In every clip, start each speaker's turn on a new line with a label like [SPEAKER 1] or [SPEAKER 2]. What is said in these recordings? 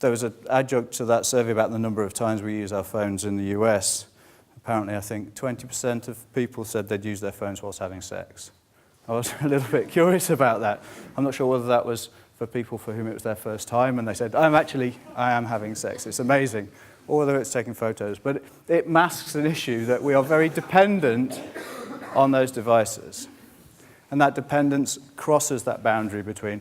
[SPEAKER 1] there was an adjunct to that survey about the number of times we use our phones in the US. Apparently, I think 20% of people said they'd use their phones whilst having sex. I was a little bit curious about that. I'm not sure whether that was for people for whom it was their first time and they said, I am having sex. It's amazing. Or whether it's taking photos. But it masks an issue that we are very dependent on those devices. And that dependence crosses that boundary between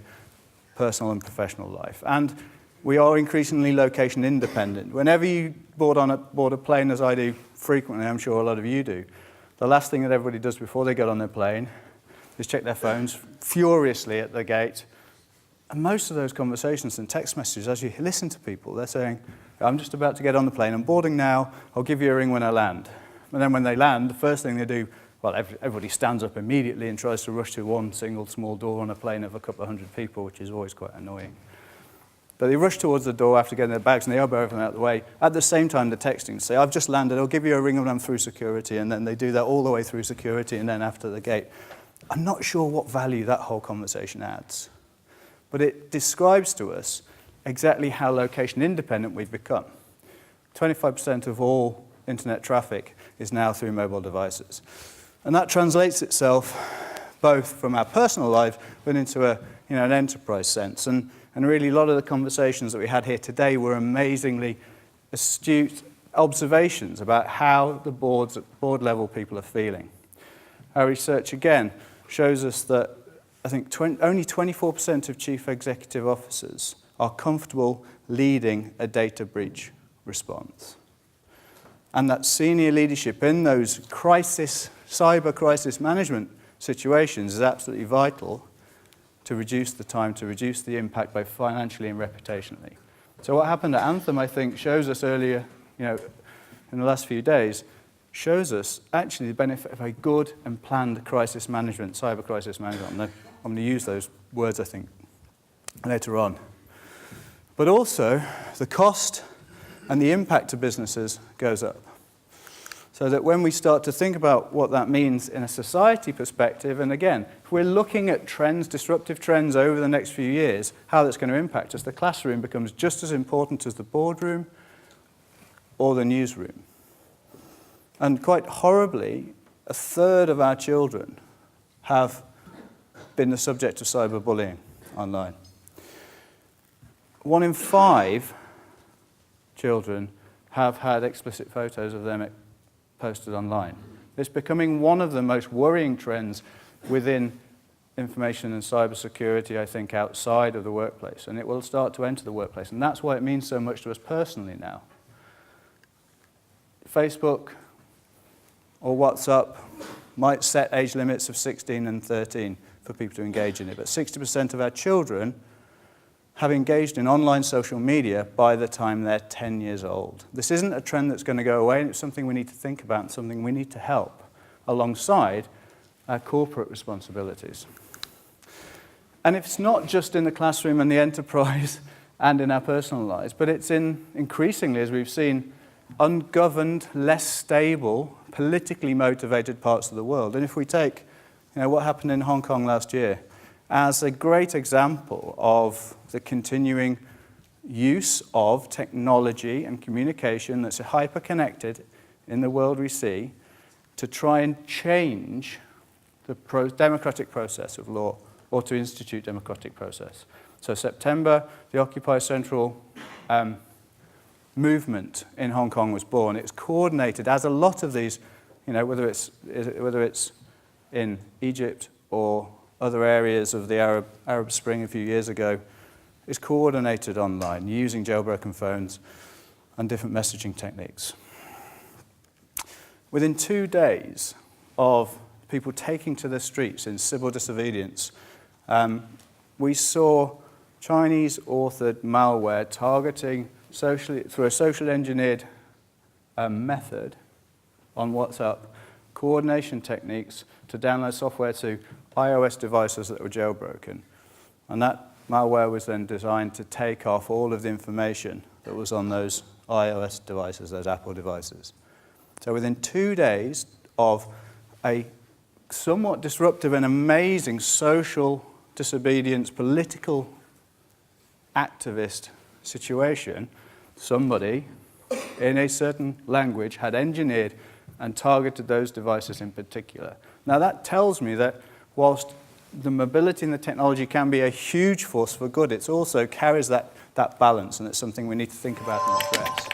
[SPEAKER 1] personal and professional life. And we are increasingly location independent. Whenever you board a plane, as I do frequently, I'm sure a lot of you do, the last thing that everybody does before they get on their plane is check their phones furiously at the gate. And most of those conversations and text messages, as you listen to people, they're saying, I'm just about to get on the plane, I'm boarding now, I'll give you a ring when I land. And then when they land, the first thing they do, well, everybody stands up immediately and tries to rush to one single small door on a plane of a couple of hundred people, which is always quite annoying. But they rush towards the door after getting their bags and they elbow everything out of the way. At the same time, they're texting to say, I've just landed, I'll give you a ring when I'm through security. And then they do that all the way through security and then after the gate. I'm not sure what value that whole conversation adds. But it describes to us exactly how location independent we've become. 25% of all internet traffic is now through mobile devices. And that translates itself both from our personal life but into an enterprise sense. And really a lot of the conversations that we had here today were amazingly astute observations about how the board level people are feeling. Our research again shows us that I think only 24% of chief executive officers are comfortable leading a data breach response. And that senior leadership in those cyber crisis management situations is absolutely vital to reduce the time, to reduce the impact both financially and reputationally. So what happened at Anthem, I think, shows us earlier, in the last few days, shows us actually the benefit of a good and planned crisis management, cyber crisis management. I'm going to use those words, I think, later on. But also, the cost and the impact to businesses goes up. So that when we start to think about what that means in a society perspective, and again, if we're looking at trends, disruptive trends over the next few years, how that's going to impact us, the classroom becomes just as important as the boardroom or the newsroom. And quite horribly, a third of our children have been the subject of cyberbullying online. 1 in 5 children have had explicit photos of them posted online. It's becoming one of the most worrying trends within information and cybersecurity, I think, outside of the workplace. And it will start to enter the workplace. And that's why it means so much to us personally now. Facebook or WhatsApp might set age limits of 16 and 13 for people to engage in it. But 60% of our children have engaged in online social media by the time they're 10 years old. This isn't a trend that's going to go away, and it's something we need to think about and something we need to help alongside our corporate responsibilities. And it's not just in the classroom and the enterprise and in our personal lives, but it's in, increasingly, as we've seen, ungoverned, less stable, politically motivated parts of the world. And if we take what happened in Hong Kong last year as a great example of the continuing use of technology and communication that's hyper-connected in the world we see to try and change the democratic process of law or to institute democratic process. So September, the Occupy Central movement in Hong Kong was born. It's coordinated, as a lot of these, whether it's in Egypt or other areas of the Arab Spring a few years ago, is coordinated online using jailbroken phones and different messaging techniques. Within 2 days of people taking to the streets in civil disobedience, we saw Chinese-authored malware targeting through a socially engineered method on WhatsApp, coordination techniques to download software to iOS devices that were jailbroken. And that malware was then designed to take off all of the information that was on those iOS devices, those Apple devices. So within 2 days of a somewhat disruptive and amazing social disobedience, political activist situation, somebody in a certain language had engineered and targeted those devices in particular. Now that tells me that whilst the mobility and the technology can be a huge force for good, it also carries that balance, and it's something we need to think about and address.